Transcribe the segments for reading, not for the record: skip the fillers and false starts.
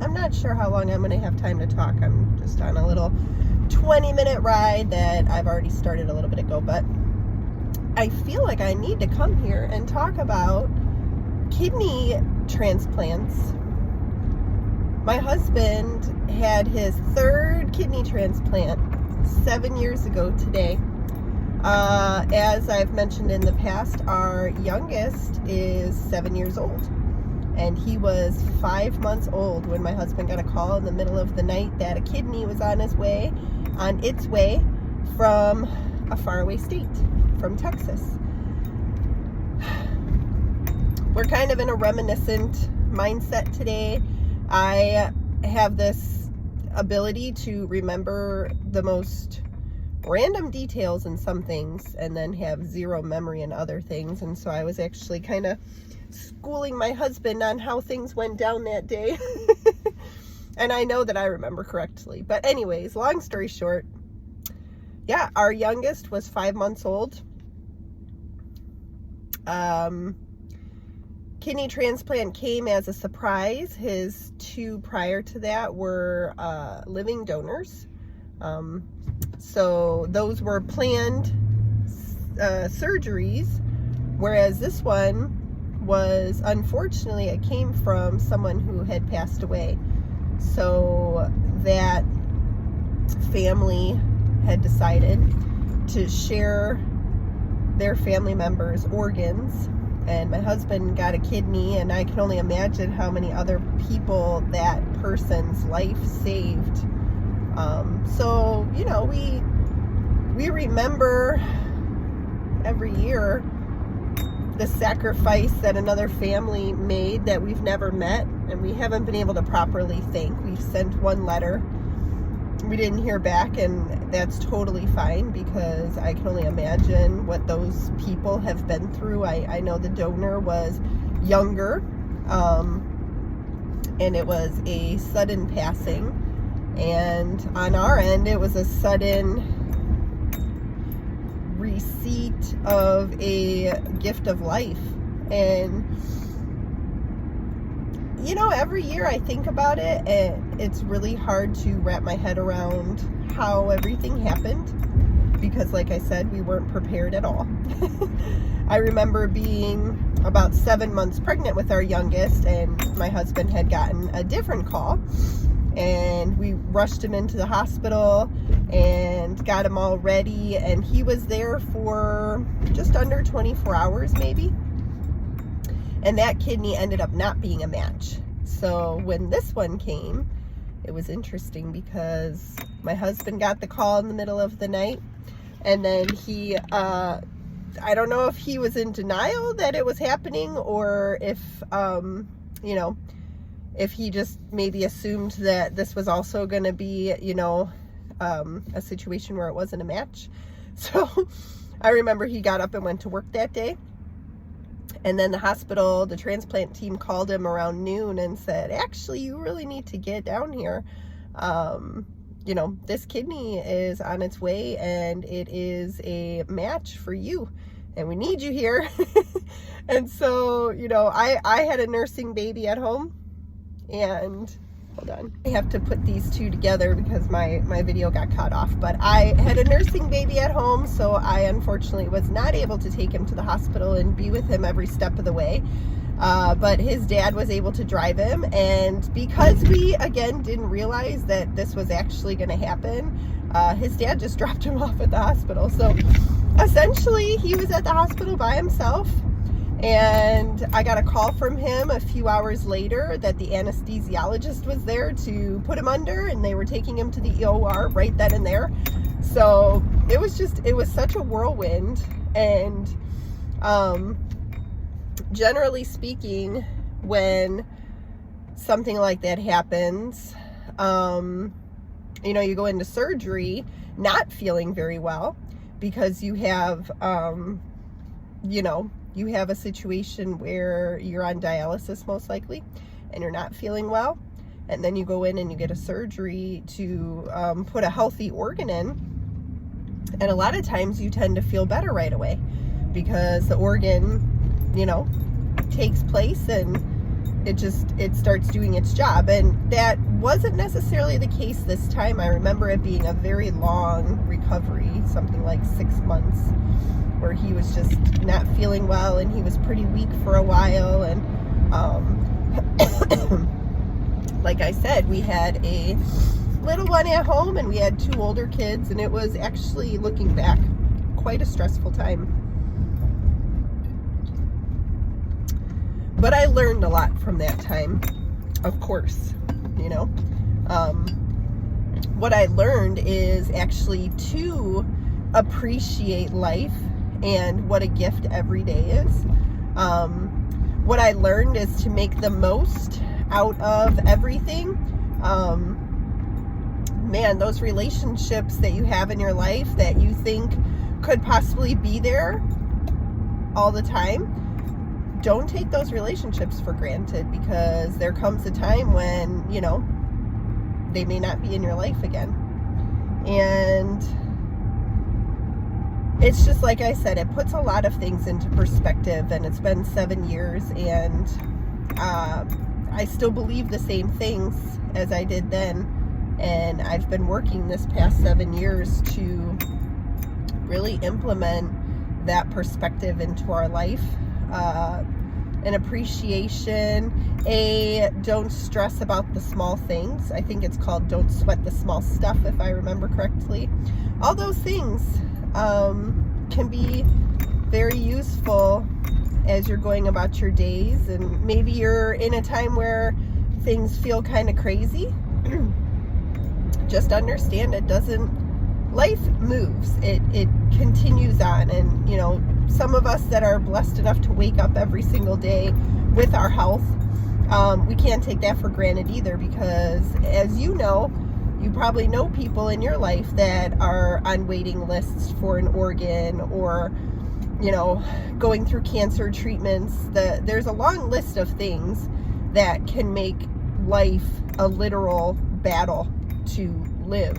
I'm not sure how long I'm going to have time to talk. I'm just on a little 20-minute ride that I've already started a little bit ago, but I feel like I need to come here and talk about kidney transplants. My husband had his third kidney transplant 7 years ago today. As I've mentioned in the past, our youngest is 7 years old, and he was 5 months old when my husband got a call in the middle of the night that a kidney was on its way from a faraway state, from Texas. We're kind of in a reminiscent mindset today. I have this ability to remember the most random details in some things and then have zero memory in other things. And so I was actually kind of schooling my husband on how things went down that day. And I know that I remember correctly. But anyways, long story short, yeah, our youngest was 5 months old. Kidney transplant came as a surprise. His two prior to that were living donors. So those were planned surgeries, whereas this one was, unfortunately, it came from someone who had passed away. So that family had decided to share their family members' organs, and my husband got a kidney, and I can only imagine how many other people that person's life saved. So, you know, we remember every year the sacrifice that another family made that we've never met, and we haven't been able to properly thank. We've sent one letter, we didn't hear back, and that's totally fine, because I can only imagine what those people have been through. I know the donor was younger, and it was a sudden passing, and on our end it was a sudden receipt of a gift of life. And you know, every year I think about it, and it's really hard to wrap my head around how everything happened, because like I said, we weren't prepared at all. I remember being about 7 months pregnant with our youngest, and my husband had gotten a different call, and we rushed him into the hospital and got him all ready, and he was there for just under 24 hours maybe. And that kidney ended up not being a match. So when this one came, it was interesting, because my husband got the call in the middle of the night, and then he, I don't know if he was in denial that it was happening, or if, you know, if he just maybe assumed that this was also going to be, you know, a situation where it wasn't a match. So I remember he got up and went to work that day. And then the hospital, the transplant team called him around noon and said, actually, you really need to get down here. You know, this kidney is on its way, and it is a match for you, and we need you here. And so, you know, I had a nursing baby at home, and hold on, I have to put these two together because my video got cut off. But I had a nursing baby at home, so I unfortunately was not able to take him to the hospital and be with him every step of the way. But his dad was able to drive him, and because we, again, didn't realize that this was actually going to happen, his dad just dropped him off at the hospital. So essentially, he was at the hospital by himself. And I got a call from him a few hours later that the anesthesiologist was there to put him under, and they were taking him to the OR right then and there. So it was such a whirlwind. And generally speaking, when something like that happens, you know, you go into surgery not feeling very well, because you have, you know, you have a situation where you're on dialysis most likely, and you're not feeling well, and then you go in and you get a surgery to put a healthy organ in, and a lot of times you tend to feel better right away, because the organ, you know, takes place, and it starts doing its job. And that wasn't necessarily the case this time. I remember it being a very long recovery, something like 6 months, where he was just not feeling well and he was pretty weak for a while. And like I said, we had a little one at home and we had 2 older kids, and it was actually, looking back, quite a stressful time. But I learned a lot from that time, of course, you know. What I learned is actually to appreciate life and what a gift every day is. What I learned is to make the most out of everything. Man, those relationships that you have in your life that you think could possibly be there all the time, don't take those relationships for granted, because there comes a time when, you know, they may not be in your life again. And it's just like I said, it puts a lot of things into perspective. And it's been 7 years, and I still believe the same things as I did then. And I've been working this past 7 years to really implement that perspective into our life. An appreciation, don't stress about the small things. I think it's called don't sweat the small stuff, if I remember correctly. All those things can be very useful as you're going about your days, and maybe you're in a time where things feel kind of crazy. Just understand life moves. It continues on. And, you know, some of us that are blessed enough to wake up every single day with our health, we can't take that for granted either, because, as you know, you probably know people in your life that are on waiting lists for an organ, or, you know, going through cancer treatments. There's a long list of things that can make life a literal battle to live.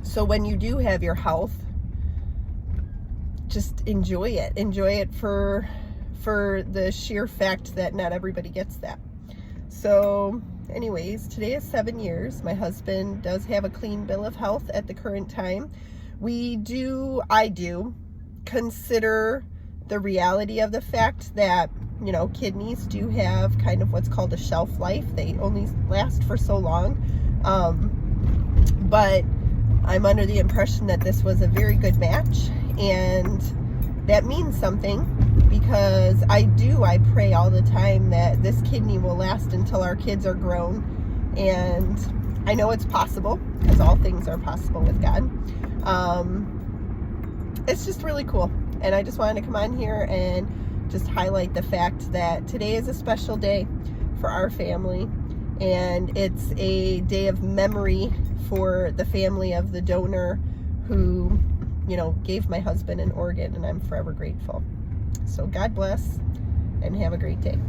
So when you do have your health, just enjoy it for the sheer fact that not everybody gets that. So anyways, today is 7 years. My husband does have a clean bill of health at the current time. I do consider the reality of the fact that, you know, kidneys do have kind of what's called a shelf life. They only last for so long. But I'm under the impression that this was a very good match, and that means something, because I pray all the time that this kidney will last until our kids are grown. And I know it's possible, because all things are possible with God. It's just really cool. And I just wanted to come on here and just highlight the fact that today is a special day for our family. And it's a day of memory for the family of the donor who, you know, gave my husband an organ, and I'm forever grateful. So God bless, and have a great day.